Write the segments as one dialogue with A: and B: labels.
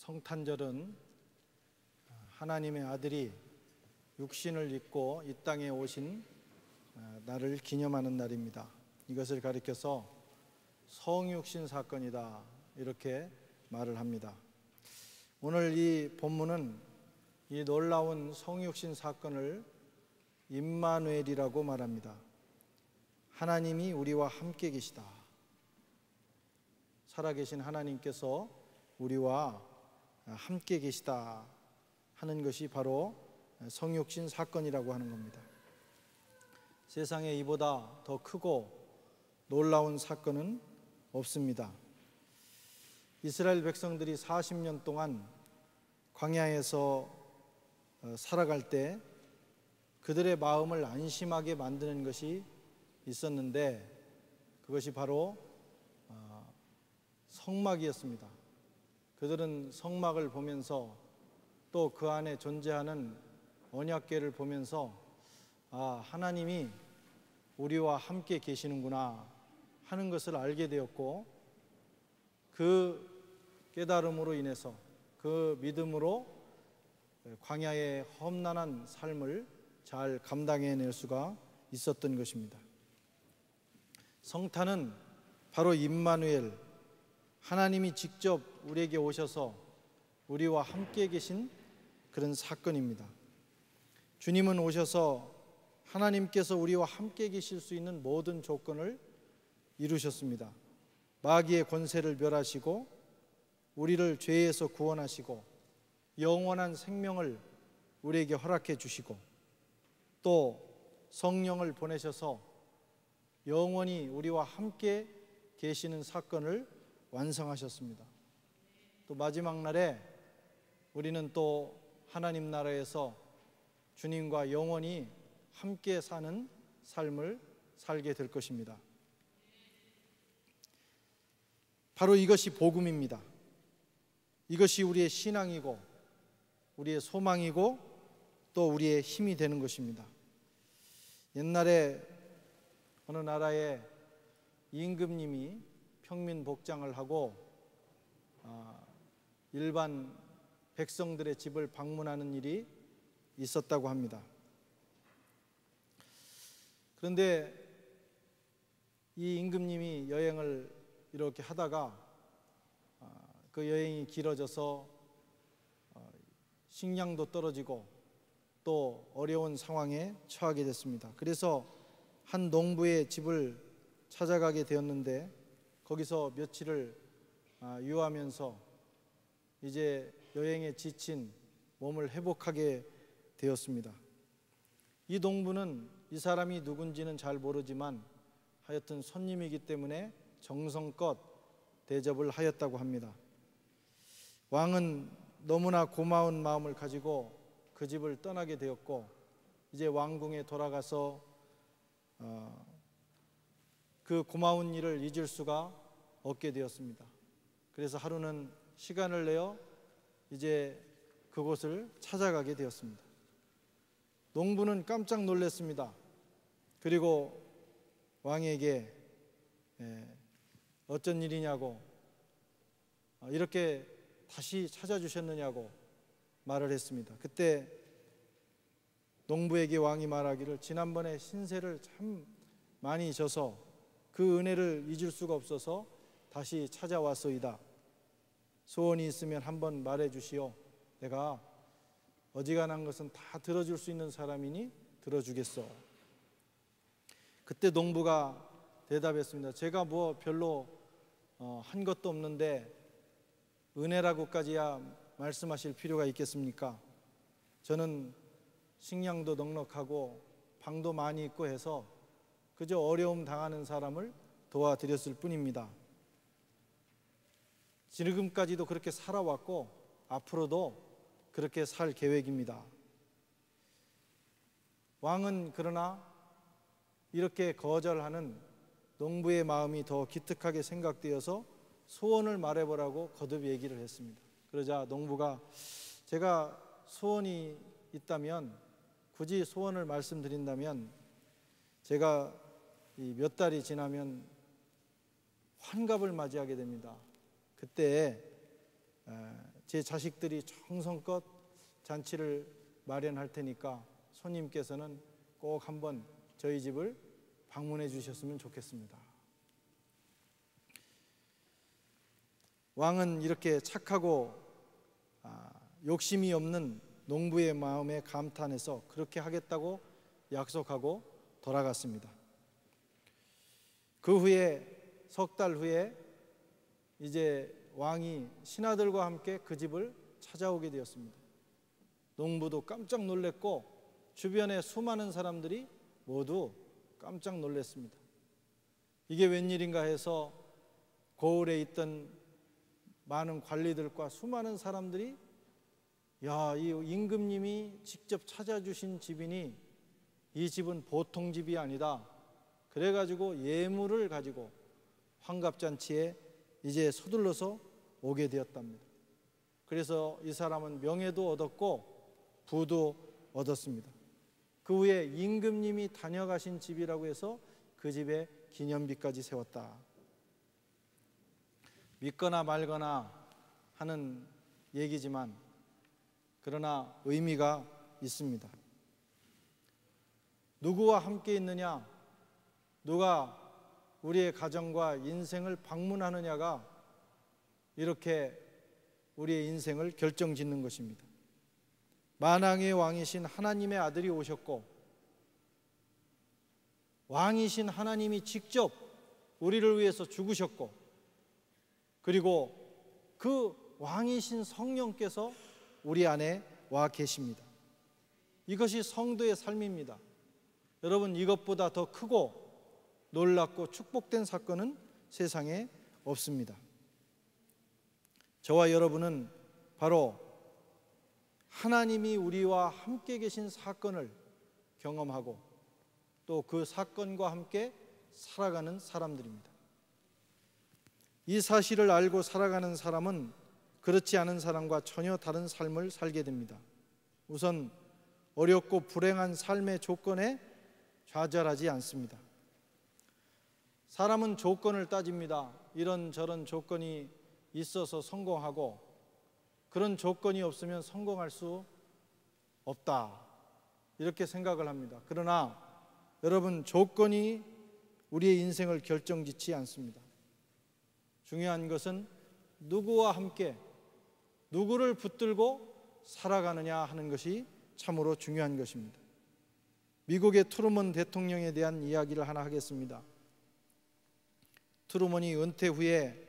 A: 성탄절은 하나님의 아들이 육신을 입고 이 땅에 오신 날을 기념하는 날입니다. 이것을 가리켜서 성육신 사건이다 이렇게 말을 합니다. 오늘 이 본문은 이 놀라운 성육신 사건을 임마누엘이라고 말합니다. 하나님이 우리와 함께 계시다. 살아계신 하나님께서 우리와 함께 계시다 하는 것이 바로 성육신 사건이라고 하는 겁니다. 세상에 이보다 더 크고 놀라운 사건은 없습니다. 이스라엘 백성들이 40년 동안 광야에서 살아갈 때 그들의 마음을 안심하게 만드는 것이 있었는데 그것이 바로 성막이었습니다. 그들은 성막을 보면서 또 그 안에 존재하는 언약궤를 보면서 하나님이 우리와 함께 계시는구나 하는 것을 알게 되었고, 그 깨달음으로 인해서 그 믿음으로 광야의 험난한 삶을 잘 감당해낼 수가 있었던 것입니다. 성탄은 바로 임마누엘, 하나님이 직접 우리에게 오셔서 우리와 함께 계신 그런 사건입니다. 주님은 오셔서 하나님께서 우리와 함께 계실 수 있는 모든 조건을 이루셨습니다. 마귀의 권세를 멸하시고 우리를 죄에서 구원하시고 영원한 생명을 우리에게 허락해 주시고 또 성령을 보내셔서 영원히 우리와 함께 계시는 사건을 완성하셨습니다. 또 마지막 날에 우리는 또 하나님 나라에서 주님과 영원히 함께 사는 삶을 살게 될 것입니다. 바로 이것이 복음입니다. 이것이 우리의 신앙이고 우리의 소망이고 또 우리의 힘이 되는 것입니다. 옛날에 어느 나라에 임금님이 평민 복장을 하고 일반 백성들의 집을 방문하는 일이 있었다고 합니다. 그런데 이 임금님이 여행을 이렇게 하다가 그 여행이 길어져서 식량도 떨어지고 또 어려운 상황에 처하게 됐습니다. 그래서 한 농부의 집을 찾아가게 되었는데 거기서 며칠을 유하면서 이제 여행에 지친 몸을 회복하게 되었습니다. 이 농부는 이 사람이 누군지는 잘 모르지만 하여튼 손님이기 때문에 정성껏 대접을 하였다고 합니다. 왕은 너무나 고마운 마음을 가지고 그 집을 떠나게 되었고 이제 왕궁에 돌아가서 그 고마운 일을 잊을 수가 없게 되었습니다. 그래서 하루는 시간을 내어 이제 그곳을 찾아가게 되었습니다. 농부는 깜짝 놀랐습니다. 그리고 왕에게 어쩐 일이냐고 이렇게 다시 찾아주셨느냐고 말을 했습니다. 그때 농부에게 왕이 말하기를 지난번에 신세를 참 많이 져서 그 은혜를 잊을 수가 없어서 다시 찾아왔소이다. 소원이 있으면 한번 말해 주시오. 내가 어지간한 것은 다 들어줄 수 있는 사람이니 들어주겠소. 그때 농부가 대답했습니다. 제가 뭐 별로 한 것도 없는데 은혜라고까지야 말씀하실 필요가 있겠습니까? 저는 식량도 넉넉하고 방도 많이 있고 해서 그저 어려움 당하는 사람을 도와드렸을 뿐입니다. 지금까지도 그렇게 살아왔고 앞으로도 그렇게 살 계획입니다. 왕은 그러나 이렇게 거절하는 농부의 마음이 더 기특하게 생각되어서 소원을 말해보라고 거듭 얘기를 했습니다. 그러자 농부가 제가 소원이 있다면 굳이 소원을 말씀드린다면 제가 몇 달이 지나면 환갑을 맞이하게 됩니다. 그때 제 자식들이 정성껏 잔치를 마련할 테니까 손님께서는 꼭 한번 저희 집을 방문해 주셨으면 좋겠습니다. 왕은 이렇게 착하고 욕심이 없는 농부의 마음에 감탄해서 그렇게 하겠다고 약속하고 돌아갔습니다. 그 후에 석 달 후에 이제 왕이 신하들과 함께 그 집을 찾아오게 되었습니다. 농부도 깜짝 놀랐고 주변에 수많은 사람들이 모두 깜짝 놀랐습니다. 이게 웬일인가 해서 고을에 있던 많은 관리들과 수많은 사람들이 야, 이 임금님이 직접 찾아주신 집이니 이 집은 보통 집이 아니다. 그래가지고 예물을 가지고 환갑잔치에 이제 서둘러서 오게 되었답니다. 그래서 이 사람은 명예도 얻었고 부도 얻었습니다. 그 후에 임금님이 다녀가신 집이라고 해서 그 집에 기념비까지 세웠다. 믿거나 말거나 하는 얘기지만 그러나 의미가 있습니다. 누구와 함께 있느냐, 누가 우리의 가정과 인생을 방문하느냐가 이렇게 우리의 인생을 결정짓는 것입니다. 만왕의 왕이신 하나님의 아들이 오셨고 왕이신 하나님이 직접 우리를 위해서 죽으셨고 그리고 그 왕이신 성령께서 우리 안에 와 계십니다. 이것이 성도의 삶입니다. 여러분, 이것보다 더 크고 놀랍고 축복된 사건은 세상에 없습니다. 저와 여러분은 바로 하나님이 우리와 함께 계신 사건을 경험하고 또 그 사건과 함께 살아가는 사람들입니다. 이 사실을 알고 살아가는 사람은 그렇지 않은 사람과 전혀 다른 삶을 살게 됩니다. 우선 어렵고 불행한 삶의 조건에 좌절하지 않습니다. 사람은 조건을 따집니다. 이런저런 조건이 있어서 성공하고 그런 조건이 없으면 성공할 수 없다, 이렇게 생각을 합니다. 그러나 여러분, 조건이 우리의 인생을 결정짓지 않습니다. 중요한 것은 누구와 함께 누구를 붙들고 살아가느냐 하는 것이 참으로 중요한 것입니다. 미국의 트루먼 대통령에 대한 이야기를 하나 하겠습니다. 트루먼이 은퇴 후에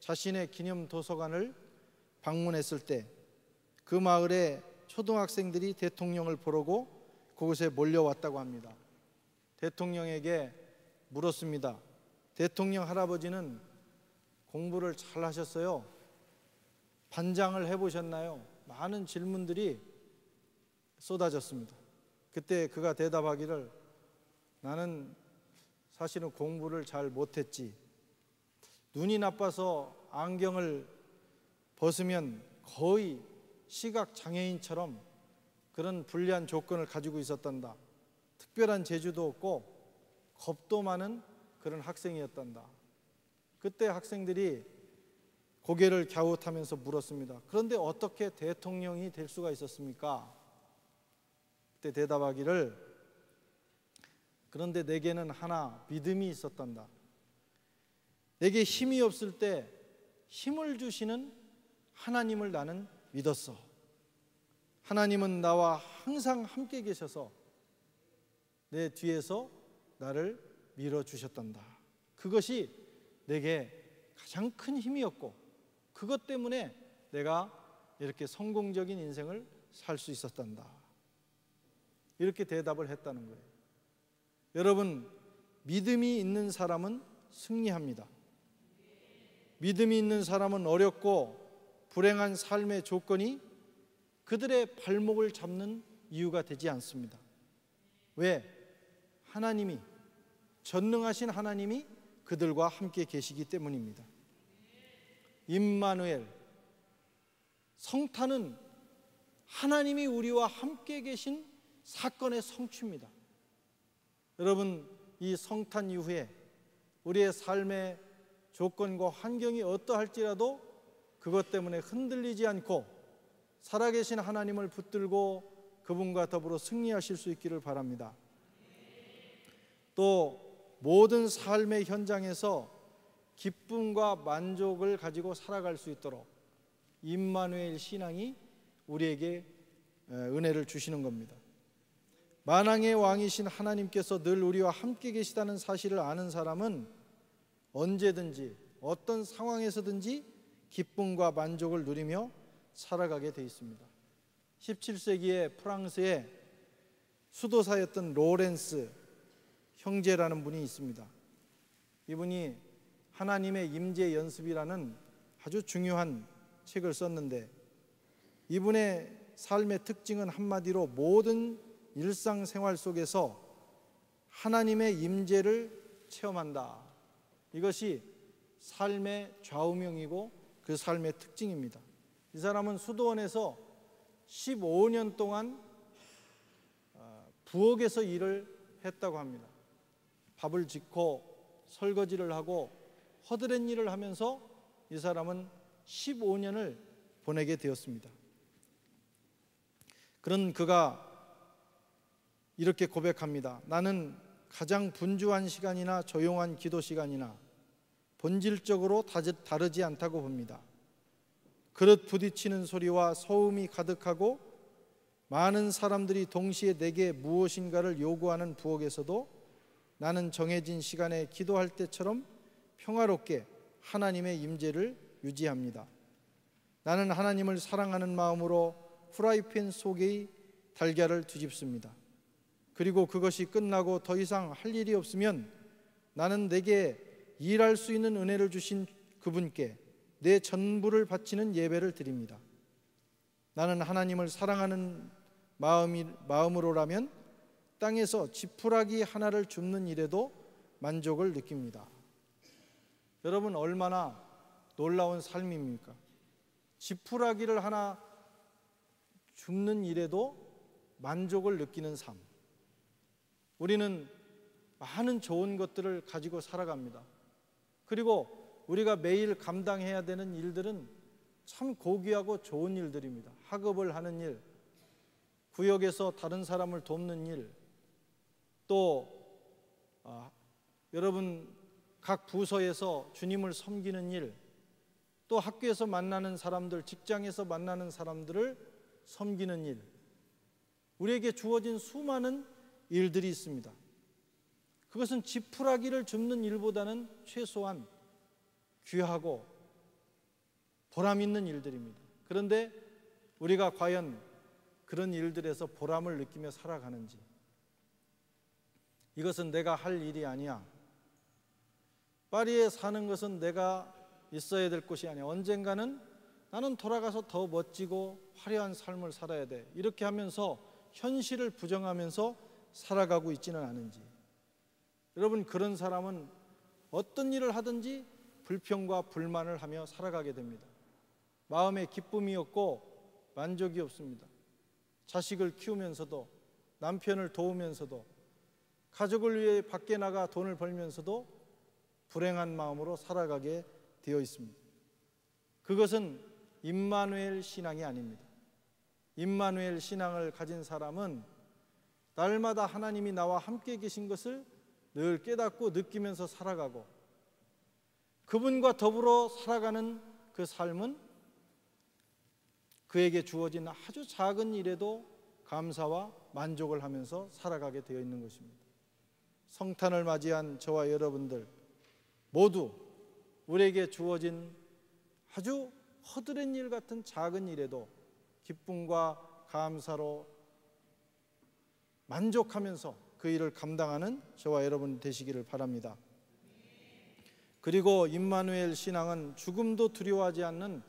A: 자신의 기념 도서관을 방문했을 때 그 마을에 초등학생들이 대통령을 보러고 그곳에 몰려왔다고 합니다. 대통령에게 물었습니다. 대통령 할아버지는 공부를 잘 하셨어요? 반장을 해보셨나요? 많은 질문들이 쏟아졌습니다. 그때 그가 대답하기를 나는 사실은 공부를 잘 못했지. 눈이 나빠서 안경을 벗으면 거의 시각 장애인처럼 그런 불리한 조건을 가지고 있었단다. 특별한 재주도 없고 겁도 많은 그런 학생이었단다. 그때 학생들이 고개를 갸웃하면서 물었습니다. 그런데 어떻게 대통령이 될 수가 있었습니까? 그때 대답하기를 그런데 내게는 하나 믿음이 있었단다. 내게 힘이 없을 때 힘을 주시는 하나님을 나는 믿었어. 하나님은 나와 항상 함께 계셔서 내 뒤에서 나를 밀어주셨단다. 그것이 내게 가장 큰 힘이었고 그것 때문에 내가 이렇게 성공적인 인생을 살 수 있었단다. 이렇게 대답을 했다는 거예요. 여러분, 믿음이 있는 사람은 승리합니다. 믿음이 있는 사람은 어렵고 불행한 삶의 조건이 그들의 발목을 잡는 이유가 되지 않습니다. 왜? 하나님이, 전능하신 하나님이 그들과 함께 계시기 때문입니다. 임마누엘, 성탄은 하나님이 우리와 함께 계신 사건의 성취입니다. 여러분, 이 성탄 이후에 우리의 삶의 조건과 환경이 어떠할지라도 그것 때문에 흔들리지 않고 살아계신 하나님을 붙들고 그분과 더불어 승리하실 수 있기를 바랍니다. 또 모든 삶의 현장에서 기쁨과 만족을 가지고 살아갈 수 있도록 임마누엘 신앙이 우리에게 은혜를 주시는 겁니다. 만왕의 왕이신 하나님께서 늘 우리와 함께 계시다는 사실을 아는 사람은 언제든지 어떤 상황에서든지 기쁨과 만족을 누리며 살아가게 돼 있습니다. 17세기에 프랑스의 수도사였던 로렌스 형제라는 분이 있습니다. 이분이 하나님의 임재 연습이라는 아주 중요한 책을 썼는데, 이분의 삶의 특징은 한마디로 모든 일상생활 속에서 하나님의 임재를 체험한다. 이것이 삶의 좌우명이고 그 삶의 특징입니다. 이 사람은 수도원에서 15년 동안 부엌에서 일을 했다고 합니다. 밥을 짓고 설거지를 하고 허드렛 일을 하면서 이 사람은 15년을 보내게 되었습니다. 그런 그가 이렇게 고백합니다. 나는 가장 분주한 시간이나 조용한 기도 시간이나 본질적으로 다르지 않다고 봅니다. 그릇 부딪히는 소리와 소음이 가득하고 많은 사람들이 동시에 내게 무엇인가를 요구하는 부엌에서도 나는 정해진 시간에 기도할 때처럼 평화롭게 하나님의 임재를 유지합니다. 나는 하나님을 사랑하는 마음으로 프라이팬 속의 달걀을 뒤집습니다. 그리고 그것이 끝나고 더 이상 할 일이 없으면 나는 내게 일할 수 있는 은혜를 주신 그분께 내 전부를 바치는 예배를 드립니다. 나는 하나님을 사랑하는 마음으로라면 땅에서 지푸라기 하나를 줍는 일에도 만족을 느낍니다. 여러분, 얼마나 놀라운 삶입니까? 지푸라기를 하나 줍는 일에도 만족을 느끼는 삶. 우리는 많은 좋은 것들을 가지고 살아갑니다. 그리고 우리가 매일 감당해야 되는 일들은 참 고귀하고 좋은 일들입니다. 학업을 하는 일, 구역에서 다른 사람을 돕는 일, 또 여러분 각 부서에서 주님을 섬기는 일, 또 학교에서 만나는 사람들, 직장에서 만나는 사람들을 섬기는 일, 우리에게 주어진 수많은 일들이 있습니다. 그것은 지푸라기를 줍는 일보다는 최소한 귀하고 보람 있는 일들입니다. 그런데 우리가 과연 그런 일들에서 보람을 느끼며 살아가는지, 이것은 내가 할 일이 아니야, 파리에 사는 것은 내가 있어야 될 곳이 아니야, 언젠가는 나는 돌아가서 더 멋지고 화려한 삶을 살아야 돼, 이렇게 하면서 현실을 부정하면서 살아가고 있지는 않은지. 여러분, 그런 사람은 어떤 일을 하든지 불평과 불만을 하며 살아가게 됩니다. 마음에 기쁨이 없고 만족이 없습니다. 자식을 키우면서도, 남편을 도우면서도, 가족을 위해 밖에 나가 돈을 벌면서도 불행한 마음으로 살아가게 되어 있습니다. 그것은 임마누엘 신앙이 아닙니다. 임마누엘 신앙을 가진 사람은 날마다 하나님이 나와 함께 계신 것을 늘 깨닫고 느끼면서 살아가고, 그분과 더불어 살아가는 그 삶은 그에게 주어진 아주 작은 일에도 감사와 만족을 하면서 살아가게 되어 있는 것입니다. 성탄을 맞이한 저와 여러분들 모두 우리에게 주어진 아주 허드렛 일 같은 작은 일에도 기쁨과 감사로 만족하면서 그 일을 감당하는 저와 여러분 되시기를 바랍니다. 그리고 임마누엘 신앙은 죽음도 두려워하지 않는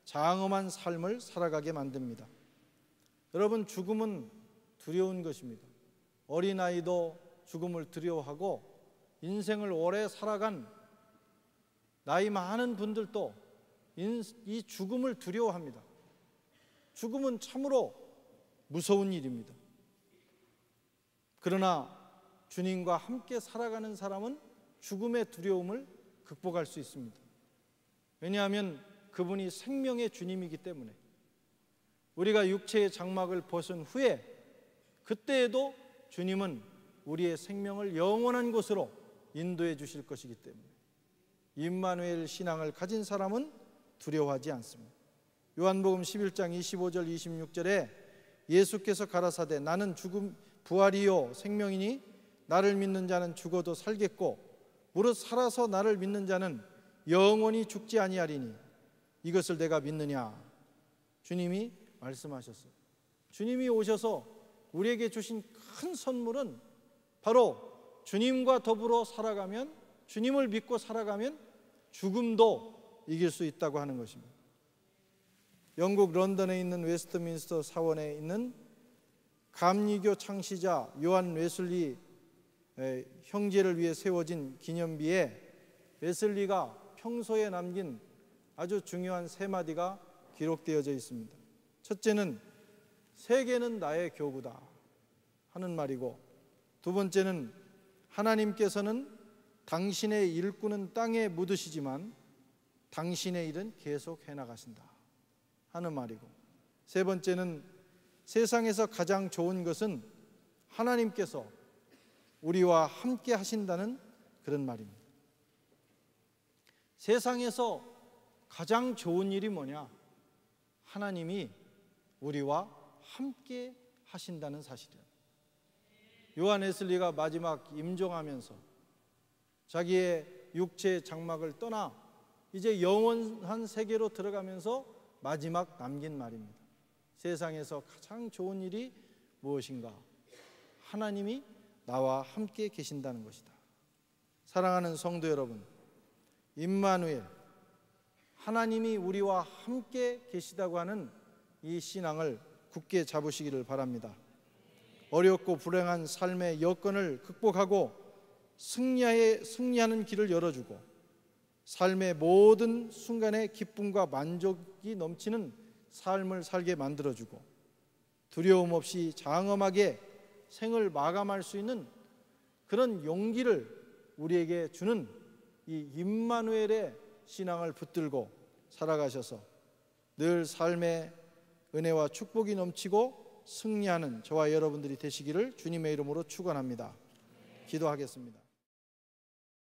A: 장엄한 삶을 살아가게 만듭니다. 여러분, 죽음은 두려운 것입니다. 어린아이도 죽음을 두려워하고 인생을 오래 살아간 나이 많은 분들도 이 죽음을 두려워합니다. 죽음은 참으로 무서운 일입니다. 그러나 주님과 함께 살아가는 사람은 죽음의 두려움을 극복할 수 있습니다. 왜냐하면 그분이 생명의 주님이기 때문에 우리가 육체의 장막을 벗은 후에 그때에도 주님은 우리의 생명을 영원한 곳으로 인도해 주실 것이기 때문에 임마누엘 신앙을 가진 사람은 두려워하지 않습니다. 요한복음 11장 25절 26절에 예수께서 가라사대 나는 죽음 부활이요 생명이니 나를 믿는 자는 죽어도 살겠고 무릇 살아서 나를 믿는 자는 영원히 죽지 아니하리니 이것을 내가 믿느냐. 주님이 말씀하셨어요. 주님이 오셔서 우리에게 주신 큰 선물은 바로 주님과 더불어 살아가면, 주님을 믿고 살아가면 죽음도 이길 수 있다고 하는 것입니다. 영국 런던에 있는 웨스트민스터 사원에 있는 감리교 창시자 요한 웨슬리 형제를 위해 세워진 기념비에 웨슬리가 평소에 남긴 아주 중요한 세 마디가 기록되어져 있습니다. 첫째는 세계는 나의 교구다 하는 말이고, 두 번째는 하나님께서는 당신의 일꾼은 땅에 묻으시지만 당신의 일은 계속 해나가신다 하는 말이고, 세 번째는 세상에서 가장 좋은 것은 하나님께서 우리와 함께 하신다는 그런 말입니다. 세상에서 가장 좋은 일이 뭐냐? 하나님이 우리와 함께 하신다는 사실이에요. 요한 웨슬리가 마지막 임종하면서 자기의 육체의 장막을 떠나 이제 영원한 세계로 들어가면서 마지막 남긴 말입니다. 세상에서 가장 좋은 일이 무엇인가? 하나님이 나와 함께 계신다는 것이다. 사랑하는 성도 여러분, 임마누엘, 하나님이 우리와 함께 계시다고 하는 이 신앙을 굳게 잡으시기를 바랍니다. 어렵고 불행한 삶의 여건을 극복하고 승리하는 길을 열어주고 삶의 모든 순간에 기쁨과 만족이 넘치는 삶을 살게 만들어주고 두려움 없이 장엄하게 생을 마감할 수 있는 그런 용기를 우리에게 주는 이 임마누엘의 신앙을 붙들고 살아가셔서 늘 삶의 은혜와 축복이 넘치고 승리하는 저와 여러분들이 되시기를 주님의 이름으로 축원합니다. 기도하겠습니다.